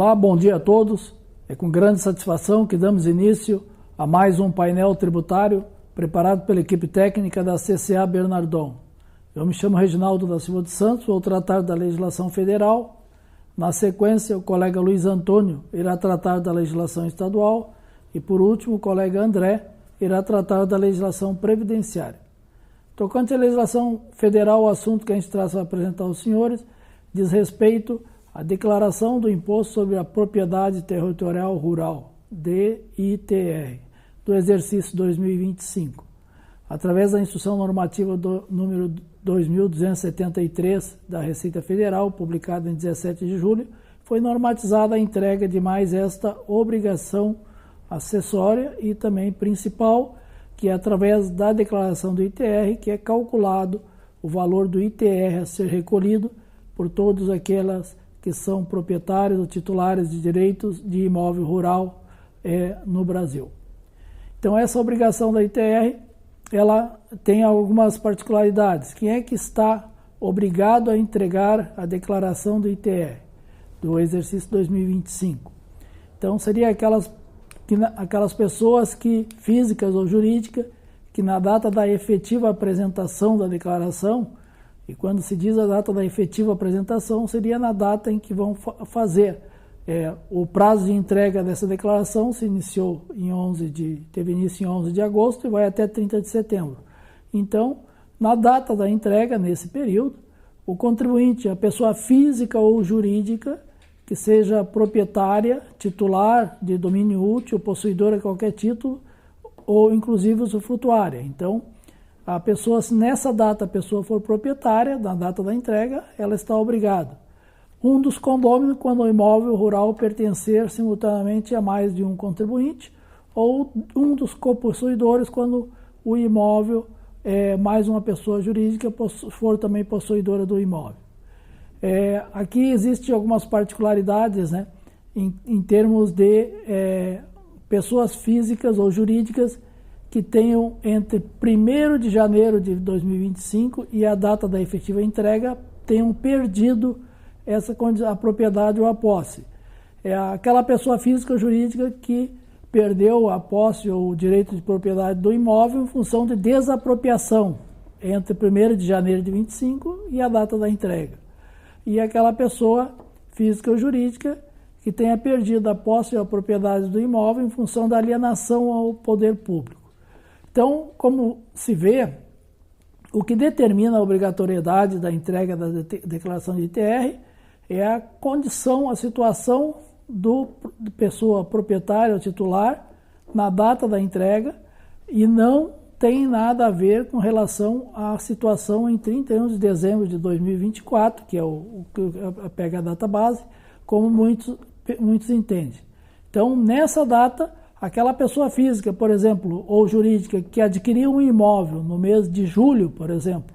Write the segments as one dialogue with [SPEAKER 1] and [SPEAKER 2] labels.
[SPEAKER 1] Olá, bom dia a todos. É com grande satisfação que damos início a mais um painel tributário preparado pela equipe técnica da CCA Bernardon. Eu me chamo Reginaldo da Silva dos Santos, vou tratar da legislação federal. Na sequência, o colega Luiz Antônio irá tratar da legislação estadual e, por último, o colega André irá tratar da legislação previdenciária. Tocante à legislação federal, o assunto que a gente traz para apresentar aos senhores diz respeito à declaração do Imposto sobre a Propriedade Territorial Rural, DITR, do exercício 2025. Através da Instrução Normativa número 2273 da Receita Federal, publicada em 17 de julho, foi normatizada a entrega de mais esta obrigação acessória e também principal, que é através da declaração do ITR, que é calculado o valor do ITR a ser recolhido por todos aquelas que são proprietários ou titulares de direitos de imóvel rural no Brasil. Então, essa obrigação da ITR, ela tem algumas particularidades. Quem é que está obrigado a entregar a declaração do ITR, do exercício 2025? Então, seria aquelas pessoas físicas ou jurídicas, que na data da efetiva apresentação da declaração, e quando se diz a data da efetiva apresentação, seria na data em que vão fazer. O prazo de entrega dessa declaração teve início em 11 de agosto e vai até 30 de setembro. Então, na data da entrega, nesse período, o contribuinte, a pessoa física ou jurídica, que seja proprietária, titular de domínio útil, possuidora de qualquer título, ou inclusive usufrutuária. Então, a pessoa, se nessa data a pessoa for proprietária, na data da entrega, ela está obrigada. Um dos condôminos, quando o imóvel rural pertencer simultaneamente a mais de um contribuinte, ou um dos copossuidores, quando o imóvel mais uma pessoa jurídica for também possuidora do imóvel. Aqui existem algumas particularidades, né, em termos de pessoas físicas ou jurídicas que tenham entre 1º de janeiro de 2025 e a data da efetiva entrega tenham perdido a propriedade ou a posse. É aquela pessoa física ou jurídica que perdeu a posse ou o direito de propriedade do imóvel em função de desapropriação entre 1º de janeiro de 2025 e a data da entrega. E aquela pessoa física ou jurídica que tenha perdido a posse ou a propriedade do imóvel em função da alienação ao poder público. Então, como se vê, o que determina a obrigatoriedade da entrega da declaração de ITR é a condição, a situação do pessoa proprietária ou titular na data da entrega e não tem nada a ver com relação à situação em 31 de dezembro de 2024, que é pega a data base, como muitos entendem. Então, nessa data, aquela pessoa física, por exemplo, ou jurídica, que adquiriu um imóvel no mês de julho, por exemplo,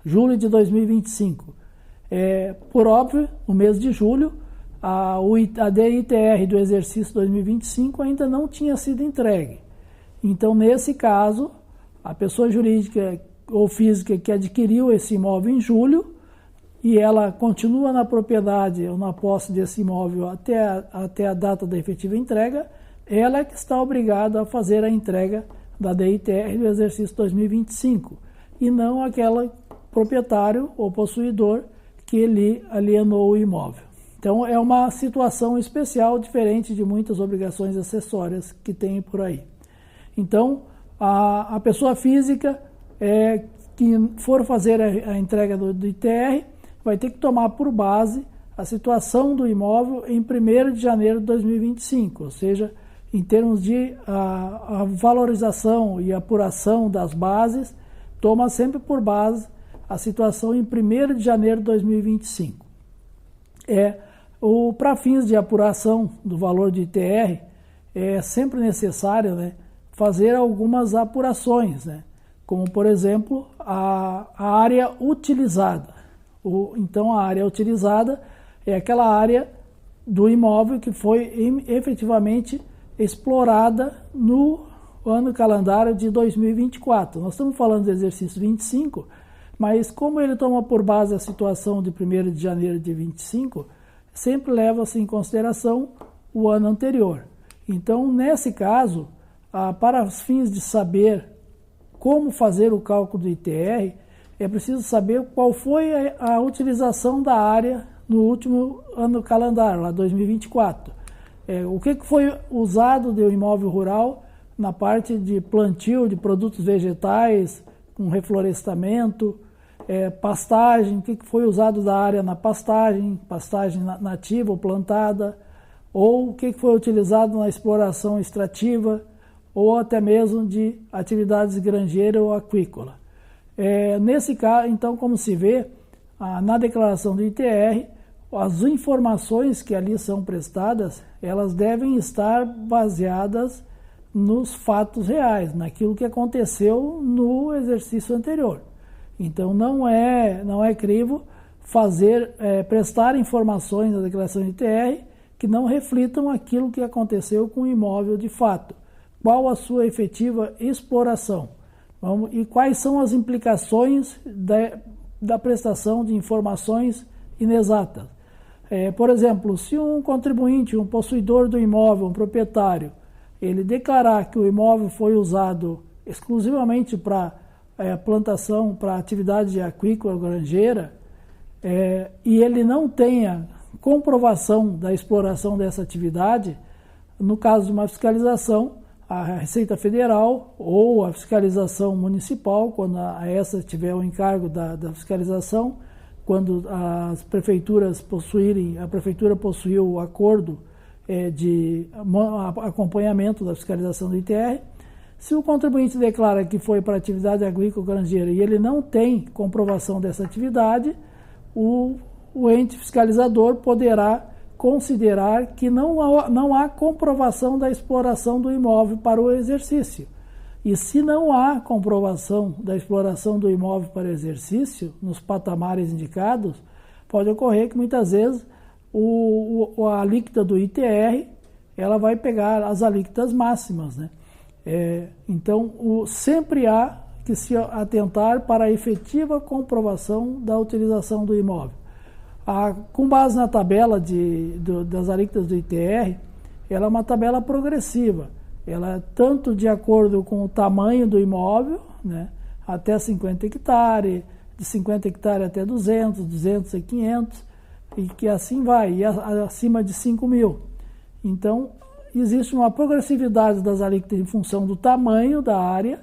[SPEAKER 1] julho de 2025, por óbvio, no mês de julho, a DITR do exercício 2025 ainda não tinha sido entregue. Então, nesse caso, a pessoa jurídica ou física que adquiriu esse imóvel em julho e ela continua na propriedade ou na posse desse imóvel até a data da efetiva entrega, ela é que está obrigada a fazer a entrega da DITR do exercício 2025 e não aquele proprietário ou possuidor que ele alienou o imóvel. Então, é uma situação especial, diferente de muitas obrigações acessórias que tem por aí. Então, a pessoa física que for fazer a entrega do ITR vai ter que tomar por base a situação do imóvel em 1º de janeiro de 2025, ou seja, em termos de a valorização e apuração das bases, toma sempre por base a situação em 1º de janeiro de 2025. Para fins de apuração do valor de ITR, é sempre necessário, né, fazer algumas apurações, né, como, por exemplo, a área utilizada. Então, a área utilizada é aquela área do imóvel que foi efetivamente explorada no ano calendário de 2024. Nós estamos falando do exercício 25, mas como ele toma por base a situação de 1º de janeiro de 25, sempre leva-se em consideração o ano anterior. Então, nesse caso, para os fins de saber como fazer o cálculo do ITR, é preciso saber qual foi a utilização da área no último ano calendário, lá 2024. O que foi usado do imóvel rural na parte de plantio de produtos vegetais, com reflorestamento, pastagem, o que foi usado da área na pastagem nativa ou plantada, ou o que foi utilizado na exploração extrativa, ou até mesmo de atividades granjeira ou aquícola. Nesse caso, então, como se vê, na declaração do ITR, as informações que ali são prestadas, elas devem estar baseadas nos fatos reais, naquilo que aconteceu no exercício anterior. Então, não é crivo prestar informações na declaração de ITR que não reflitam aquilo que aconteceu com o imóvel de fato. Qual a sua efetiva exploração? E quais são as implicações da prestação de informações inexatas? Por exemplo, se um contribuinte, um possuidor do imóvel, um proprietário, ele declarar que o imóvel foi usado exclusivamente para plantação, para atividade aquícola ou granjeira, e ele não tenha comprovação da exploração dessa atividade, no caso de uma fiscalização, a Receita Federal ou a fiscalização municipal, quando essa tiver o encargo da fiscalização, quando as prefeituras a prefeitura possuiu o acordo de acompanhamento da fiscalização do ITR, se o contribuinte declara que foi para atividade agrícola granjeira e ele não tem comprovação dessa atividade, o ente fiscalizador poderá considerar que não há comprovação da exploração do imóvel para o exercício. E se não há comprovação da exploração do imóvel para o exercício, nos patamares indicados, pode ocorrer que muitas vezes a alíquota do ITR ela vai pegar as alíquotas máximas, né? Então, sempre há que se atentar para a efetiva comprovação da utilização do imóvel. Com base na tabela das alíquotas do ITR, ela é uma tabela progressiva. Ela é tanto de acordo com o tamanho do imóvel, né, até 50 hectares, de 50 hectares até 200, 200 e 500, e que assim vai, e acima de 5 mil. Então, existe uma progressividade das alíquotas em função do tamanho da área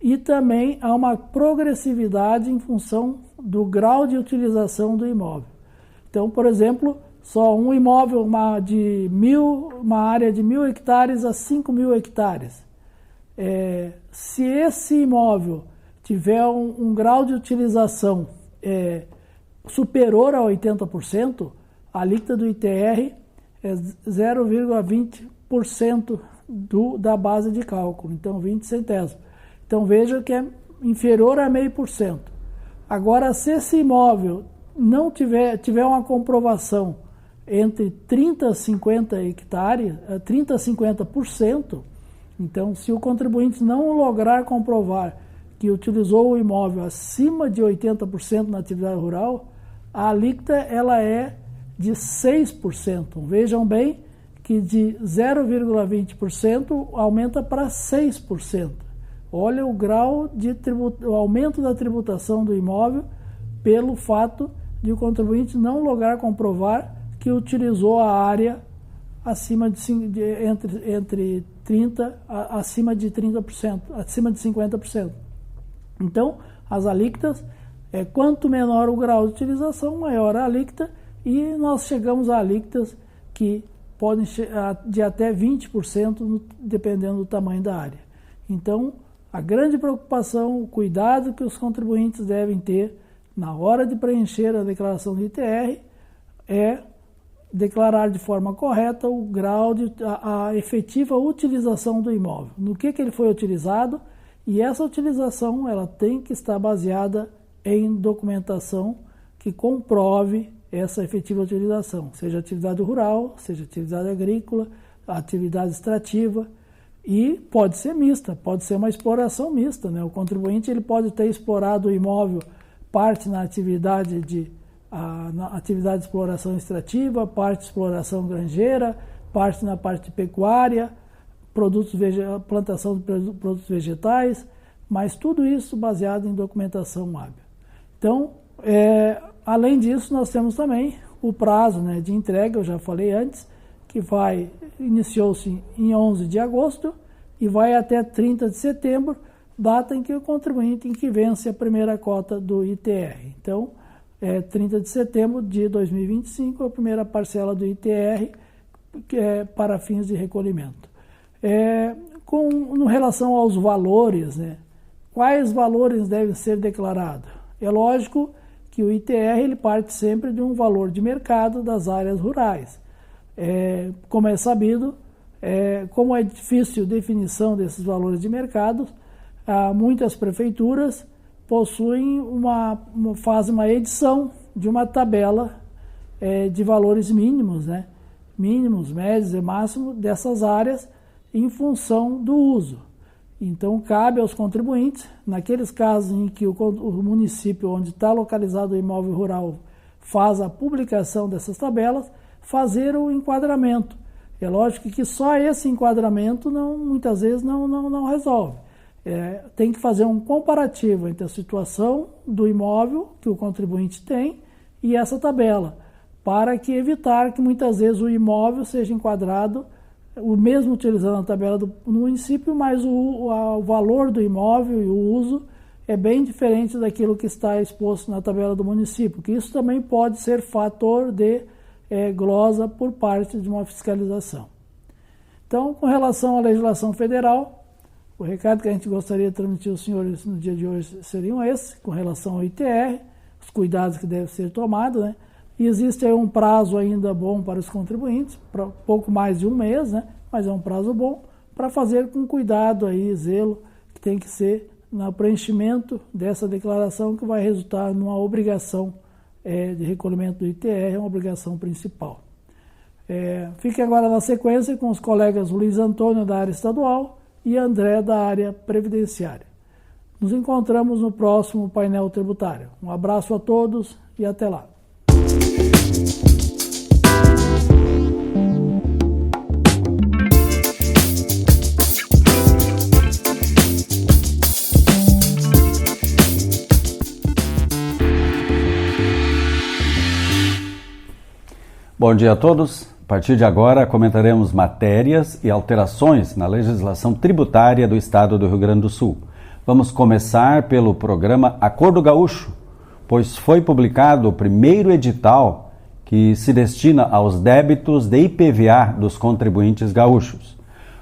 [SPEAKER 1] e também há uma progressividade em função do grau de utilização do imóvel. Então, por exemplo, só um imóvel, uma área de 1.000 hectares a 5.000 hectares. Se esse imóvel tiver um grau de utilização superior a 80%, a alíquota do ITR é 0,20% da base de cálculo, então 20 centésimos. Então veja que é inferior a 0,5%. Agora, se esse imóvel não tiver uma comprovação entre 30 a 50 hectares, 30 a 50%, então se o contribuinte não lograr comprovar que utilizou o imóvel acima de 80% na atividade rural, a alíquota ela é de 6%. Vejam bem que de 0,20% aumenta para 6%. Olha o grau o aumento da tributação do imóvel pelo fato de o contribuinte não lograr comprovar que utilizou a área acima entre 30% acima de 30%, acima de 50%. Então, as alíquotas, quanto menor o grau de utilização, maior a alíquota, e nós chegamos a alíquotas que podem de até 20%, dependendo do tamanho da área. Então, a grande preocupação, o cuidado que os contribuintes devem ter na hora de preencher a declaração de ITR é declarar de forma correta o grau a efetiva utilização do imóvel, no que ele foi utilizado, e essa utilização ela tem que estar baseada em documentação que comprove essa efetiva utilização, seja atividade rural, seja atividade agrícola, atividade extrativa, e pode ser mista, pode ser uma exploração mista, né? O contribuinte ele pode ter explorado o imóvel parte na atividade na atividade de exploração extrativa, parte de exploração granjeira, parte na parte de pecuária, plantação de produtos vegetais, mas tudo isso baseado em documentação hábil. Então, além disso, nós temos também o prazo, né, de entrega, eu já falei antes, que iniciou-se em 11 de agosto e vai até 30 de setembro, data em que o contribuinte vence a primeira cota do ITR. Então, 30 de setembro de 2025, a primeira parcela do ITR, que é para fins de recolhimento. Com relação aos valores, né, quais valores devem ser declarados? É lógico que o ITR ele parte sempre de um valor de mercado das áreas rurais. Como é sabido, como é difícil a definição desses valores de mercado, muitas prefeituras fazem uma edição de uma tabela de valores mínimos, né? Mínimos, médios e máximos dessas áreas em função do uso. Então, cabe aos contribuintes, naqueles casos em que o município onde está localizado o imóvel rural faz a publicação dessas tabelas, fazer o enquadramento. É lógico que só esse enquadramento muitas vezes não resolve. Tem que fazer um comparativo entre a situação do imóvel que o contribuinte tem e essa tabela, para evitar que muitas vezes o imóvel seja enquadrado, o mesmo utilizando a tabela do município, mas o valor do imóvel e o uso é bem diferente daquilo que está exposto na tabela do município, que isso também pode ser fator de glosa por parte de uma fiscalização. Então, com relação à legislação federal, o recado que a gente gostaria de transmitir aos senhores no dia de hoje seriam esses, com relação ao ITR, os cuidados que devem ser tomados, né? E existe aí um prazo ainda bom para os contribuintes, para pouco mais de um mês, né? Mas é um prazo bom para fazer com cuidado aí, zelo, que tem que ser no preenchimento dessa declaração que vai resultar numa obrigação de recolhimento do ITR, é uma obrigação principal. Fique agora na sequência com os colegas Luiz Antônio da área estadual e André da área previdenciária. Nos encontramos no próximo painel tributário. Um abraço a todos e até lá.
[SPEAKER 2] Bom dia a todos. A partir de agora comentaremos matérias e alterações na legislação tributária do Estado do Rio Grande do Sul. Vamos começar pelo programa Acordo Gaúcho, pois foi publicado o primeiro edital que se destina aos débitos de IPVA dos contribuintes gaúchos.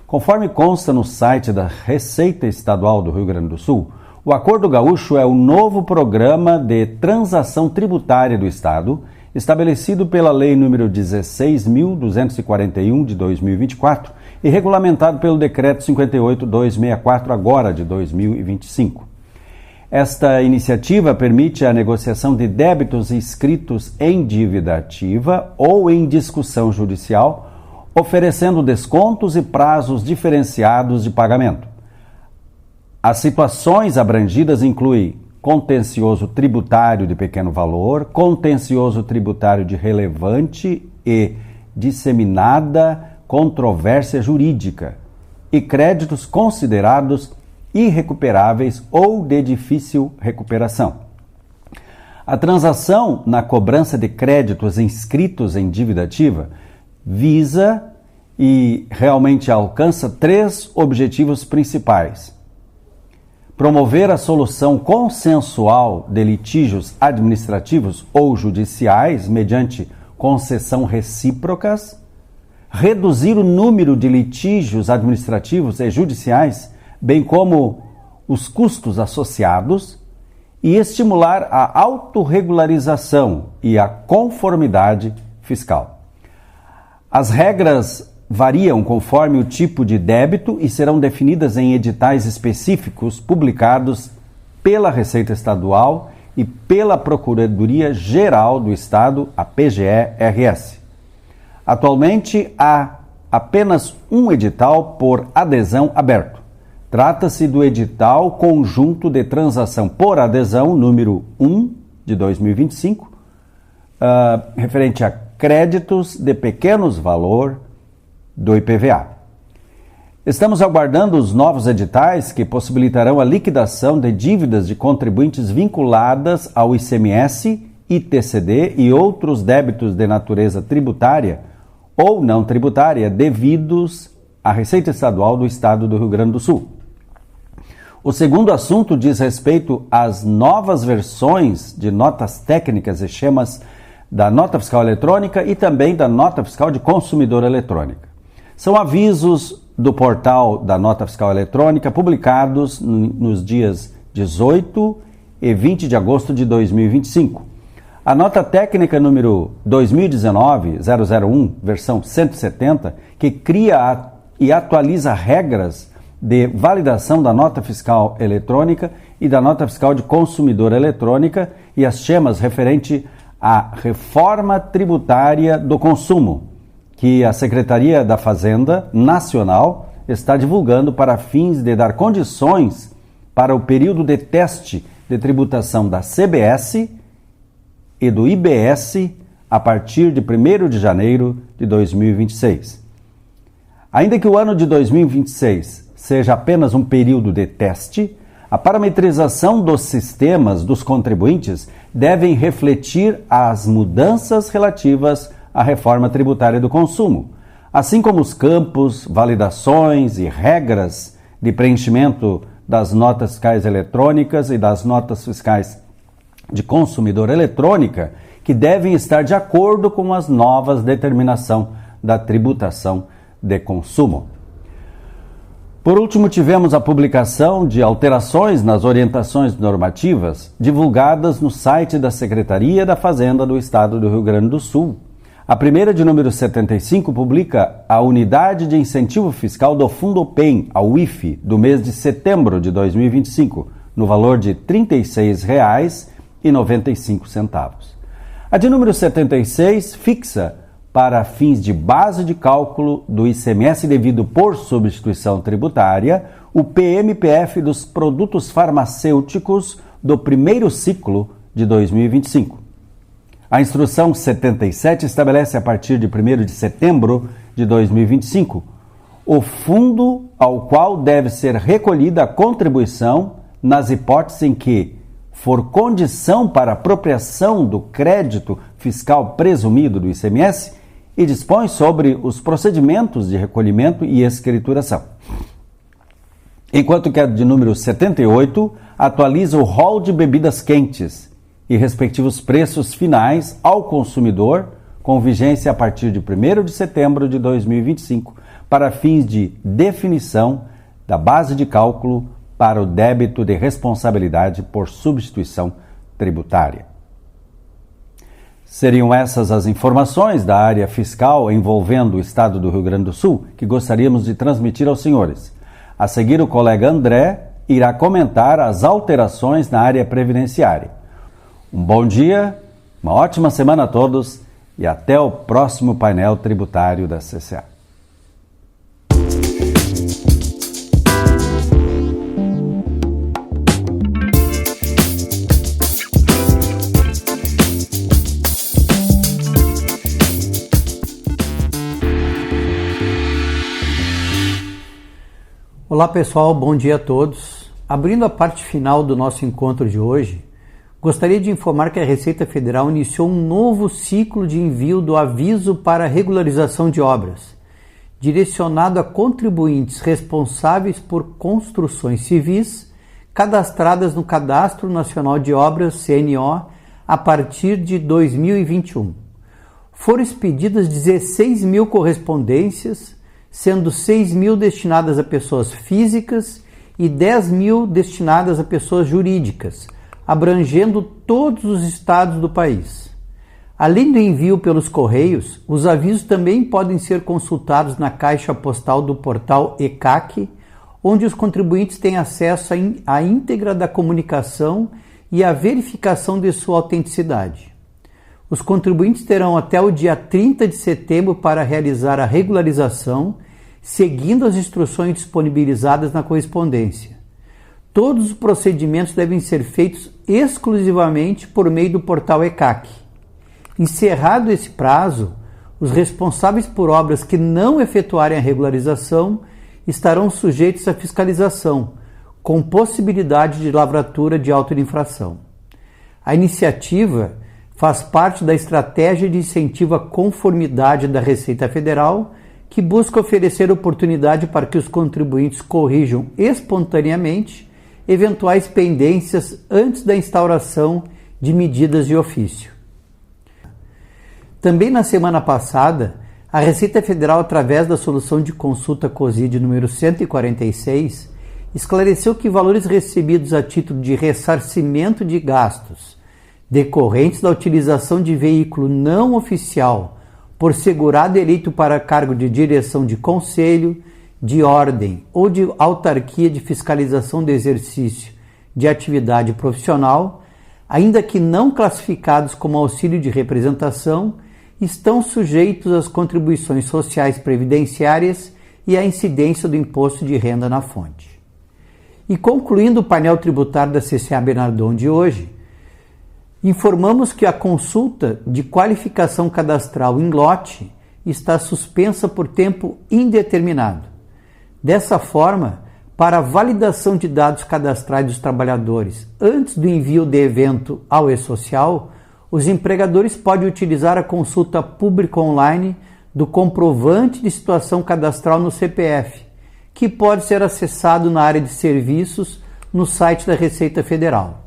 [SPEAKER 2] Conforme consta no site da Receita Estadual do Rio Grande do Sul, o Acordo Gaúcho é o novo programa de transação tributária do Estado, estabelecido pela Lei nº 16.241 de 2024 e regulamentado pelo Decreto 58.264 agora de 2025. Esta iniciativa permite a negociação de débitos inscritos em dívida ativa ou em discussão judicial, oferecendo descontos e prazos diferenciados de pagamento. As situações abrangidas incluem contencioso tributário de pequeno valor, contencioso tributário de relevante e disseminada controvérsia jurídica e créditos considerados irrecuperáveis ou de difícil recuperação. A transação na cobrança de créditos inscritos em dívida ativa visa e realmente alcança 3 objetivos principais: promover a solução consensual de litígios administrativos ou judiciais mediante concessão recíprocas, reduzir o número de litígios administrativos e judiciais, bem como os custos associados, e estimular a autorregularização e a conformidade fiscal. As regras variam conforme o tipo de débito e serão definidas em editais específicos publicados pela Receita Estadual e pela Procuradoria-Geral do Estado, a PGE-RS. Atualmente, há apenas um edital por adesão aberto. Trata-se do edital Conjunto de Transação por Adesão número 1 de 2025, referente a créditos de pequenos valor do IPVA. Estamos aguardando os novos editais que possibilitarão a liquidação de dívidas de contribuintes vinculadas ao ICMS, ITCD e outros débitos de natureza tributária ou não tributária devidos à Receita Estadual do Estado do Rio Grande do Sul. O segundo assunto diz respeito às novas versões de notas técnicas e schemas da Nota Fiscal Eletrônica e também da Nota Fiscal de Consumidor Eletrônica. São avisos do portal da Nota Fiscal Eletrônica publicados nos dias 18 e 20 de agosto de 2025. A nota técnica número 2019-001, versão 170, que cria e atualiza regras de validação da nota fiscal eletrônica e da nota fiscal de consumidor eletrônica e as schemas referente à reforma tributária do consumo, que a Secretaria da Fazenda Nacional está divulgando para fins de dar condições para o período de teste de tributação da CBS e do IBS a partir de 1º de janeiro de 2026. Ainda que o ano de 2026 seja apenas um período de teste, a parametrização dos sistemas dos contribuintes devem refletir as mudanças relativas à reforma tributária do consumo, assim como os campos, validações e regras de preenchimento das notas fiscais eletrônicas e das notas fiscais de consumidor eletrônica, que devem estar de acordo com as novas determinações da tributação de consumo. Por último, tivemos a publicação de alterações nas orientações normativas divulgadas no site da Secretaria da Fazenda do Estado do Rio Grande do Sul. A primeira, de número 75, publica a Unidade de Incentivo Fiscal do Fundopem, a UIF, do mês de setembro de 2025, no valor de R$ 36,95. A de número 76 fixa, para fins de base de cálculo do ICMS devido por substituição tributária, o PMPF dos produtos farmacêuticos do primeiro ciclo de 2025. A Instrução 77 estabelece, a partir de 1º de setembro de 2025, o fundo ao qual deve ser recolhida a contribuição nas hipóteses em que for condição para apropriação do crédito fiscal presumido do ICMS e dispõe sobre os procedimentos de recolhimento e escrituração. Enquanto que a de número 78 atualiza o rol de bebidas quentes e respectivos preços finais ao consumidor, com vigência a partir de 1º de setembro de 2025, para fins de definição da base de cálculo para o débito de responsabilidade por substituição tributária. Seriam essas as informações da área fiscal envolvendo o Estado do Rio Grande do Sul que gostaríamos de transmitir aos senhores. A seguir, o colega André irá comentar as alterações na área previdenciária. Um bom dia, uma ótima semana a todos e até o próximo painel tributário da CCA.
[SPEAKER 3] Olá pessoal, bom dia a todos. Abrindo a parte final do nosso encontro de hoje, gostaria de informar que a Receita Federal iniciou um novo ciclo de envio do aviso para regularização de obras, direcionado a contribuintes responsáveis por construções civis cadastradas no Cadastro Nacional de Obras, CNO, a partir de 2021. Foram expedidas 16 mil correspondências, sendo 6 mil destinadas a pessoas físicas e 10 mil destinadas a pessoas jurídicas, abrangendo todos os estados do país. Além do envio pelos correios, os avisos também podem ser consultados na caixa postal do portal ECAC, onde os contribuintes têm acesso à íntegra da comunicação e à verificação de sua autenticidade. Os contribuintes terão até o dia 30 de setembro para realizar a regularização, seguindo as instruções disponibilizadas na correspondência. Todos os procedimentos devem ser feitos exclusivamente por meio do portal ECAC. Encerrado esse prazo, os responsáveis por obras que não efetuarem a regularização estarão sujeitos à fiscalização, com possibilidade de lavratura de auto-infração. A iniciativa faz parte da estratégia de incentivo à conformidade da Receita Federal, que busca oferecer oportunidade para que os contribuintes corrijam espontaneamente eventuais pendências antes da instauração de medidas de ofício. Também na semana passada, a Receita Federal, através da solução de consulta COSID número 146, esclareceu que valores recebidos a título de ressarcimento de gastos decorrentes da utilização de veículo não oficial por segurado eleito para cargo de direção de conselho, de ordem ou de autarquia de fiscalização do exercício de atividade profissional, ainda que não classificados como auxílio de representação, estão sujeitos às contribuições sociais previdenciárias e à incidência do imposto de renda na fonte. E concluindo o painel tributário da CCA Bernardon de hoje, informamos que a consulta de qualificação cadastral em lote está suspensa por tempo indeterminado. Dessa forma, para a validação de dados cadastrais dos trabalhadores antes do envio de evento ao E-Social, os empregadores podem utilizar a consulta pública online do comprovante de situação cadastral no CPF, que pode ser acessado na área de serviços no site da Receita Federal.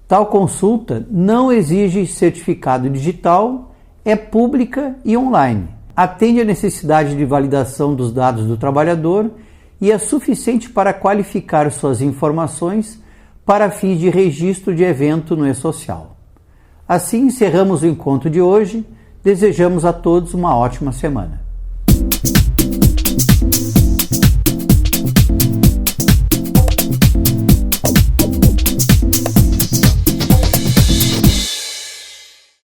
[SPEAKER 3] Tal consulta não exige certificado digital, é pública e online. Atende à necessidade de validação dos dados do trabalhador e é suficiente para qualificar suas informações para fins de registro de evento no E-Social. Assim encerramos o encontro de hoje. Desejamos a todos uma ótima semana.